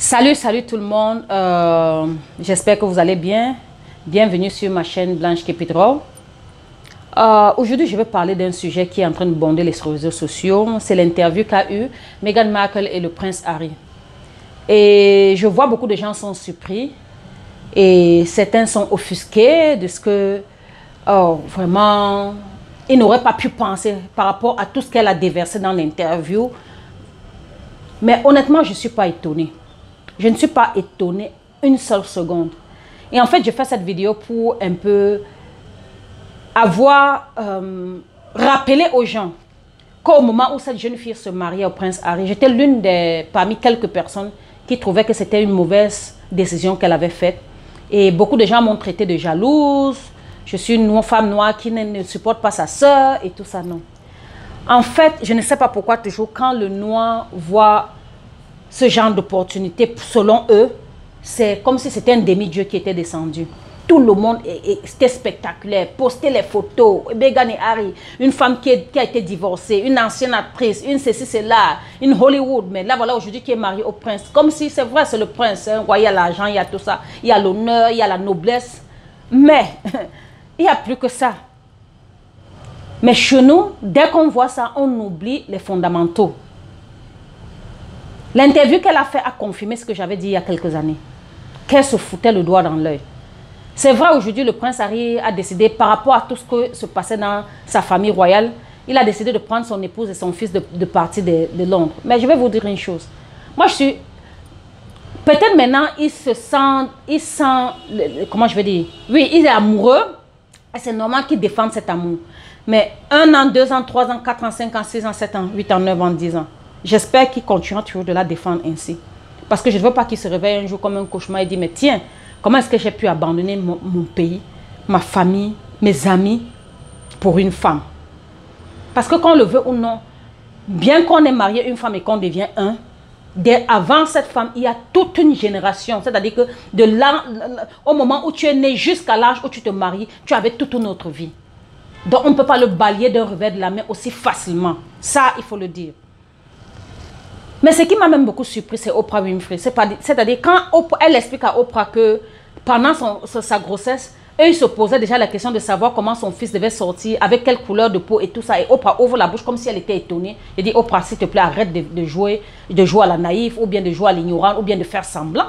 Salut tout le monde. J'espère que vous allez bien. Bienvenue sur ma chaîne Blanche Kepidro. Aujourd'hui, je vais parler d'un sujet qui est en train de bonder les réseaux sociaux. C'est l'interview qu'a eu Meghan Markle et le prince Harry. Et je vois beaucoup de gens sont surpris et certains sont offusqués de ce que vraiment ils n'auraient pas pu penser par rapport à tout ce qu'elle a déversé dans l'interview. Mais honnêtement, je ne suis pas étonnée. Je ne suis pas étonnée une seule seconde. Et en fait, je fais cette vidéo pour un peu avoir rappelé aux gens qu'au moment où cette jeune fille se mariait au prince Harry, j'étais l'une parmi quelques personnes qui trouvaient que c'était une mauvaise décision qu'elle avait faite. Et beaucoup de gens m'ont traité de jalouse. Je suis une femme noire qui ne supporte pas sa sœur et tout ça, non. En fait, je ne sais pas pourquoi toujours quand le noir voit ce genre d'opportunité, selon eux, c'est comme si c'était un demi-dieu qui était descendu. Tout le monde, c'était spectaculaire. Poster les photos, Meghan et Harry, une femme qui a été divorcée, une ancienne actrice, une ceci, cela, une Hollywood, mais là voilà aujourd'hui qui est mariée au prince. Comme si, c'est vrai, c'est le prince, hein. Il y a l'argent, il y a tout ça, il y a l'honneur, il y a la noblesse, mais il n'y a plus que ça. Mais chez nous, dès qu'on voit ça, on oublie les fondamentaux. L'interview qu'elle a fait a confirmé ce que j'avais dit il y a quelques années. Qu'elle se foutait le doigt dans l'œil. C'est vrai, aujourd'hui, le prince Harry a décidé, par rapport à tout ce que se passait dans sa famille royale, il a décidé de prendre son épouse et son fils de partir de Londres. Mais je vais vous dire une chose. Moi, je suis... Peut-être maintenant, il sent... Comment je vais dire? Oui, il est amoureux. Et c'est normal qu'il défende cet amour. Mais 1 an, 2 ans, 3 ans, 4 ans, 5 ans, 6 ans, 7 ans, 8 ans, 9 ans, 10 ans. J'espère qu'il continuera toujours de la défendre ainsi. Parce que je ne veux pas qu'il se réveille un jour comme un cauchemar et dise, mais tiens, comment est-ce que j'ai pu abandonner mon pays, ma famille, mes amis pour une femme? Parce que qu'on le veut ou non, bien qu'on ait marié une femme et qu'on devient un, avant cette femme, il y a toute une génération. C'est-à-dire que de là, au moment où tu es né jusqu'à l'âge où tu te maries, tu avais toute une autre vie. Donc on ne peut pas le balayer d'un revers de la main aussi facilement. Ça, il faut le dire. Mais ce qui m'a même beaucoup surpris, c'est Oprah Winfrey. C'est-à-dire quand elle explique à Oprah que pendant sa grossesse, eux, ils se posaient déjà la question de savoir comment son fils devait sortir, avec quelle couleur de peau et tout ça. Et Oprah ouvre la bouche comme si elle était étonnée. Elle dit, Oprah, s'il te plaît, arrête de jouer à la naïve, ou bien de jouer à l'ignorant, ou bien de faire semblant.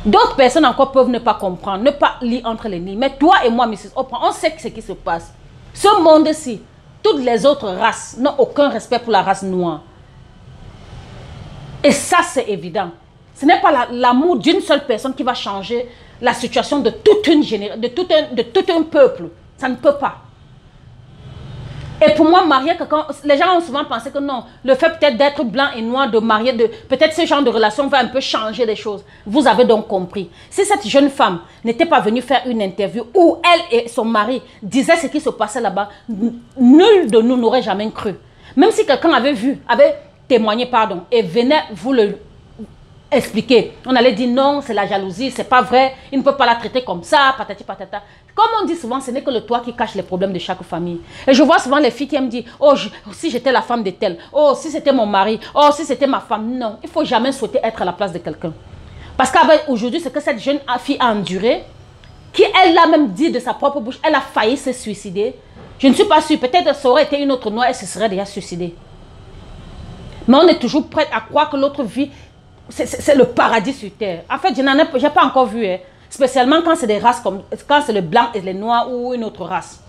D'autres personnes encore peuvent ne pas comprendre, ne pas lire entre les lignes. Mais toi et moi, Mrs. Oprah, on sait ce qui se passe. Ce monde-ci, toutes les autres races n'ont aucun respect pour la race noire. Et ça, c'est évident. Ce n'est pas l'amour d'une seule personne qui va changer la situation de toute une génération, de tout un peuple. Ça ne peut pas. Et pour moi, marier quelqu'un, les gens ont souvent pensé que non, le fait peut-être d'être blanc et noir, de marier, peut-être ce genre de relation va un peu changer les choses. Vous avez donc compris. Si cette jeune femme n'était pas venue faire une interview où elle et son mari disaient ce qui se passait là-bas, nul de nous n'aurait jamais cru. Même si quelqu'un avait témoigné, pardon, et venait vous le expliquer. On allait dire non, c'est la jalousie, c'est pas vrai, il ne peut pas la traiter comme ça, patati patata. Comme on dit souvent, ce n'est que le toit qui cache les problèmes de chaque famille. Et je vois souvent les filles qui me disent, oh, si j'étais la femme de telle, oh, si c'était mon mari, oh, si c'était ma femme. Non, il ne faut jamais souhaiter être à la place de quelqu'un. Parce qu'aujourd'hui, ce que cette jeune fille a enduré, qui elle l'a même dit de sa propre bouche, elle a failli se suicider. Je ne suis pas sûre, peut-être que ça aurait été une autre noire, elle se serait déjà suicidée. Mais on est toujours prêt à croire que l'autre vie, c'est le paradis sur terre. En fait, je n'ai pas encore vu, hein, spécialement quand c'est des races comme, quand c'est le blanc et les noirs ou une autre race.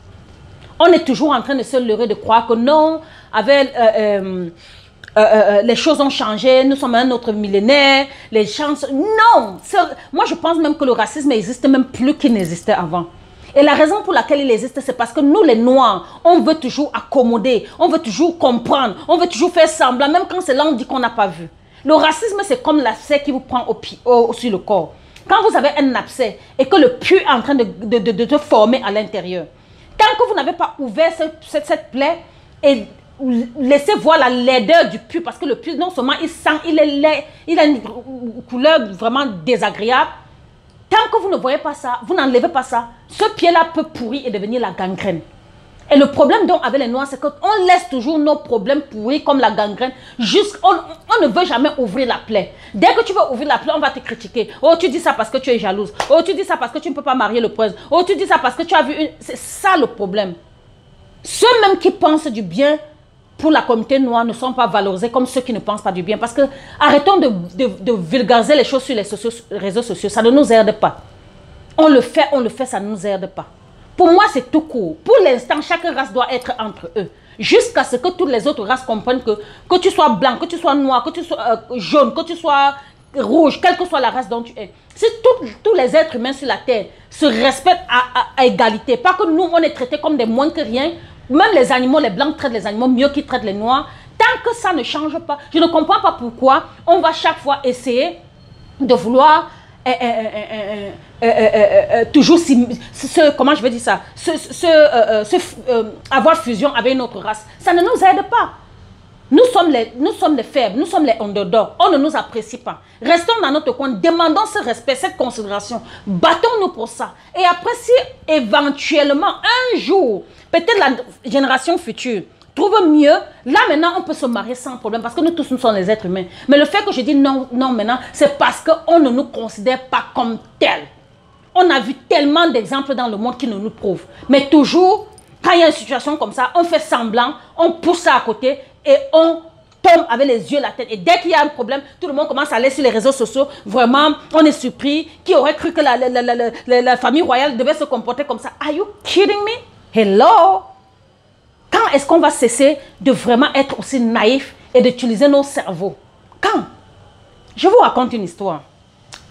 On est toujours en train de se leurrer de croire que non, avec, les choses ont changé, nous sommes un autre millénaire, les chances... Non! Moi, je pense même que le racisme existe même plus qu'il n'existait avant. Et la raison pour laquelle il existe, c'est parce que nous, les Noirs, on veut toujours accommoder, on veut toujours comprendre, on veut toujours faire semblant, même quand c'est là, on dit qu'on n'a pas vu. Le racisme, c'est comme l'abcès qui vous prend sur le corps. Quand vous avez un abcès et que le pus est en train de se former à l'intérieur, tant que vous n'avez pas ouvert cette plaie et laissez voir la laideur du pus, parce que le pus, non seulement il sent, il est laid, il a une couleur vraiment désagréable. Tant que vous ne voyez pas ça, vous n'enlevez pas ça, ce pied-là peut pourrir et devenir la gangrène. Et le problème donc avec les Noirs, c'est qu'on laisse toujours nos problèmes pourris comme la gangrène. On ne veut jamais ouvrir la plaie. Dès que tu veux ouvrir la plaie, on va te critiquer. Oh, tu dis ça parce que tu es jalouse. Oh, tu dis ça parce que tu ne peux pas marier le prince. Oh, tu dis ça parce que tu as vu une... C'est ça le problème. Ceux-mêmes qui pensent du bien pour la communauté noire ne sont pas valorisés comme ceux qui ne pensent pas du bien. Parce que arrêtons de vulgariser les choses sur les réseaux sociaux. Ça ne nous aide pas. On le fait, ça ne nous aide pas. Pour moi, c'est tout court. Pour l'instant, chaque race doit être entre eux. Jusqu'à ce que toutes les autres races comprennent que tu sois blanc, que tu sois noir, que tu sois jaune, que tu sois rouge, quelle que soit la race dont tu es. Si tous les êtres humains sur la terre se respectent à égalité, pas que nous, on est traités comme des moins que rien, même les animaux, les blancs traitent les animaux mieux qu'ils traitent les noirs. Tant que ça ne change pas, je ne comprends pas pourquoi on va chaque fois essayer de vouloir... toujours comment je vais dire ça, avoir fusion avec une autre race, ça ne nous aide pas. Nous sommes les faibles, nous sommes les underdogs, on ne nous apprécie pas. Restons dans notre coin, demandons ce respect, cette considération, battons-nous pour ça. Et après, si éventuellement, un jour, peut-être la génération future trouve mieux, là maintenant on peut se marier sans problème parce que nous tous nous sommes les êtres humains. Mais le fait que je dis non, non maintenant, c'est parce qu'on ne nous considère pas comme tels. On a vu tellement d'exemples dans le monde qui nous prouvent. Mais toujours, quand il y a une situation comme ça, on fait semblant, on pousse ça à côté et on tombe avec les yeux la tête. Et dès qu'il y a un problème, tout le monde commence à aller sur les réseaux sociaux. Vraiment, on est surpris. Qui aurait cru que la famille royale devait se comporter comme ça? Are you kidding me? Hello? Quand est-ce qu'on va cesser de vraiment être aussi naïf et d'utiliser nos cerveaux? Quand? Je vous raconte une histoire.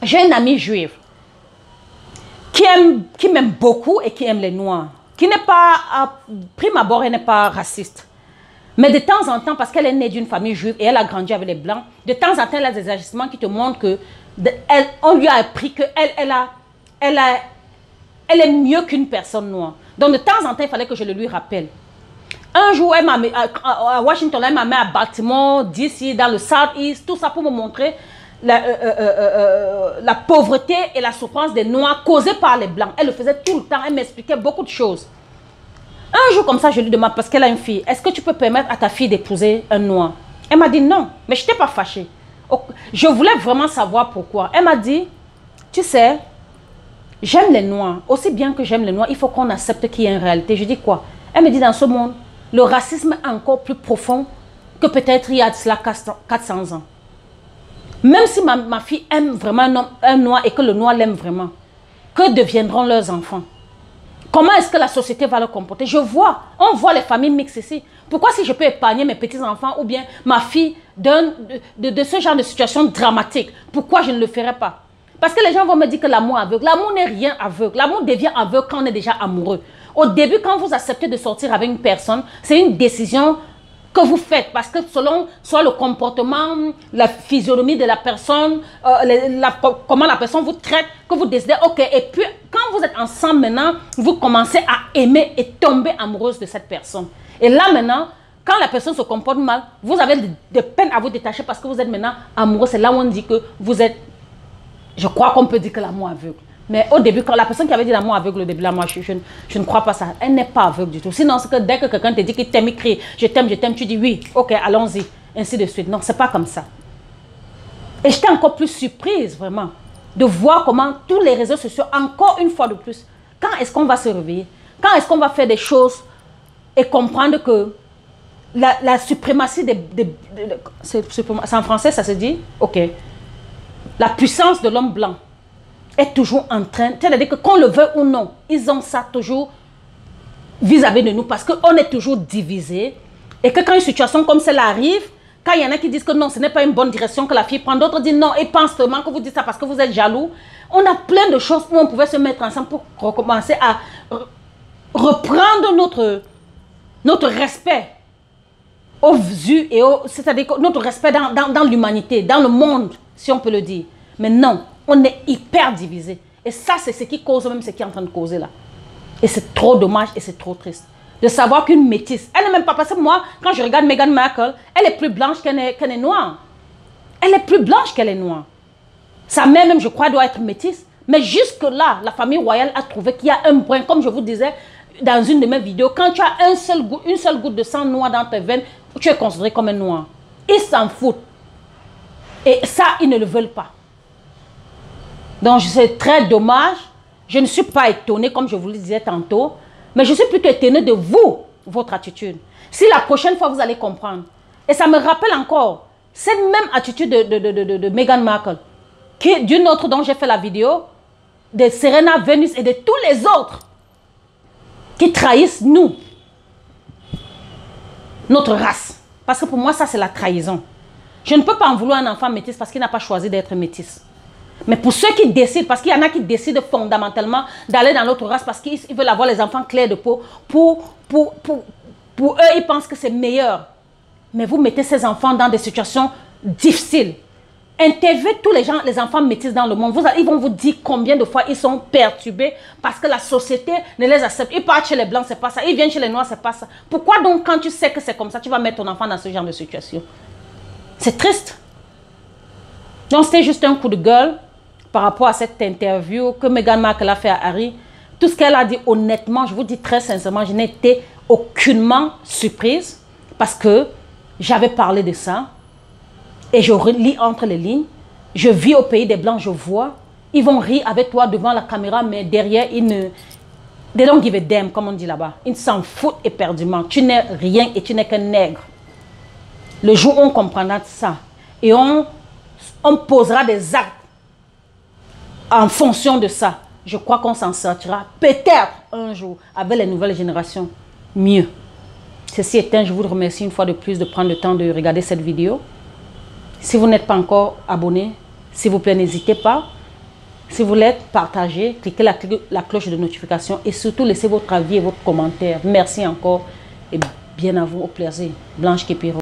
J'ai une amie juive qui m'aime beaucoup et qui aime les Noirs. Qui n'est pas, à prime abord, elle n'est pas raciste. Mais de temps en temps, parce qu'elle est née d'une famille juive et elle a grandi avec les Blancs, de temps en temps, elle a des agissements qui te montrent que on lui a appris qu'elle est mieux qu'une personne noire. Donc de temps en temps, il fallait que je le lui rappelle. Un jour, elle m'a mis à Washington, elle m'a mis à Baltimore, d'ici, dans le Southeast, tout ça pour me montrer la pauvreté et la souffrance des Noirs causée par les Blancs. Elle le faisait tout le temps, elle m'expliquait beaucoup de choses. Un jour comme ça, je lui demande, parce qu'elle a une fille, est-ce que tu peux permettre à ta fille d'épouser un Noir? Elle m'a dit non, mais je n'étais pas fâchée. Je voulais vraiment savoir pourquoi. Elle m'a dit, tu sais, j'aime les Noirs. Aussi bien que j'aime les Noirs, il faut qu'on accepte qu'il y a une réalité. Je dis quoi? Elle me dit, dans ce monde, le racisme est encore plus profond que peut-être il y a de cela 400 ans. Même si ma fille aime vraiment un Noir et que le Noir l'aime vraiment, que deviendront leurs enfants? Comment est-ce que la société va le comporter? On voit les familles mixtes ici. Pourquoi si je peux épargner mes petits-enfants ou bien ma fille de ce genre de situation dramatique, pourquoi je ne le ferais pas? Parce que les gens vont me dire que l'amour est aveugle. L'amour n'est rien aveugle. L'amour devient aveugle quand on est déjà amoureux. Au début, quand vous acceptez de sortir avec une personne, c'est une décision que vous faites. Parce que selon soit le comportement, la physionomie de la personne, comment la personne vous traite, que vous décidez, ok. Et puis, quand vous êtes ensemble maintenant, vous commencez à aimer et tomber amoureuse de cette personne. Et là maintenant, quand la personne se comporte mal, vous avez de peine à vous détacher parce que vous êtes maintenant amoureux. C'est là où on dit que vous êtes... Je crois qu'on peut dire que l'amour aveugle. Mais au début, quand la personne qui avait dit l'amour aveugle au début, là, moi, je ne crois pas ça. Elle n'est pas aveugle du tout. Sinon, c'est que dès que quelqu'un te dit qu'il t'aime, il crie, je t'aime, tu dis oui, ok, allons-y, ainsi de suite. Non, c'est pas comme ça. Et j'étais encore plus surprise, vraiment, de voir comment tous les réseaux sociaux, encore une fois de plus, quand est-ce qu'on va se réveiller? Quand est-ce qu'on va faire des choses et comprendre que la suprématie c'est en français, ça se dit, ok, la puissance de l'homme blanc est toujours en train, c'est-à-dire que qu'on le veuille ou non, ils ont ça toujours vis-à-vis de nous parce qu'on est toujours divisés et que quand une situation comme celle-là arrive, quand il y en a qui disent que non, ce n'est pas une bonne direction que la fille prend, d'autres disent non, et pensent seulement que vous dites ça parce que vous êtes jaloux. On a plein de choses où on pouvait se mettre ensemble pour recommencer à reprendre notre respect aux yeux et c'est-à-dire notre respect dans l'humanité, dans le monde, si on peut le dire. Mais non, on est hyper divisé. Et ça, c'est ce qui cause même ce qui est en train de causer là. Et c'est trop dommage et c'est trop triste. De savoir qu'une métisse, elle n'est même pas... Parce que moi, quand je regarde Meghan Markle, elle est plus blanche qu'elle est noire. Elle est plus blanche qu'elle est noire. Sa mère même, je crois, doit être métisse. Mais jusque-là, la famille royale a trouvé qu'il y a un brin, comme je vous disais, dans une de mes vidéos, quand tu as une seule goutte de sang noir dans tes veines, tu es considéré comme un noir. Ils s'en foutent. Et ça, ils ne le veulent pas. Donc, c'est très dommage. Je ne suis pas étonnée, comme je vous le disais tantôt, mais je suis plutôt étonnée de vous, votre attitude. Si la prochaine fois, vous allez comprendre. Et ça me rappelle encore cette même attitude de Meghan Markle, d'une autre dont j'ai fait la vidéo, de Serena Venus et de tous les autres qui trahissent nous, notre race. Parce que pour moi, ça, c'est la trahison. Je ne peux pas en vouloir un enfant métis parce qu'il n'a pas choisi d'être métis. Mais pour ceux qui décident, parce qu'il y en a qui décident fondamentalement d'aller dans l'autre race parce qu'ils veulent avoir les enfants clairs de peau, pour eux, ils pensent que c'est meilleur. Mais vous mettez ces enfants dans des situations difficiles. Interviewez tous les gens, les enfants métis dans le monde. Ils vont vous dire combien de fois ils sont perturbés parce que la société ne les accepte. Ils partent chez les blancs, c'est pas ça. Ils viennent chez les noirs, c'est pas ça. Pourquoi donc quand tu sais que c'est comme ça, tu vas mettre ton enfant dans ce genre de situation? C'est triste. Donc c'était juste un coup de gueule par rapport à cette interview que Meghan Markle a fait à Harry. Tout ce qu'elle a dit, honnêtement, je vous dis très sincèrement, je n'ai été aucunement surprise parce que j'avais parlé de ça. Et je lis entre les lignes. Je vis au pays des Blancs, je vois. Ils vont rire avec toi devant la caméra, mais derrière, ils ne... They don't give a damn, comme on dit là-bas. Ils s'en foutent éperdument. Tu n'es rien et tu n'es qu'un nègre. Le jour où on comprendra ça, et on posera des actes en fonction de ça, je crois qu'on s'en sortira peut-être un jour avec les nouvelles générations mieux. Ceci étant, je vous remercie une fois de plus de prendre le temps de regarder cette vidéo. Si vous n'êtes pas encore abonné, s'il vous plaît, n'hésitez pas. Si vous l'êtes, partagez, cliquez la cloche de notification et surtout laissez votre avis et votre commentaire. Merci encore et bien à vous, au plaisir. Blanche Kepiro.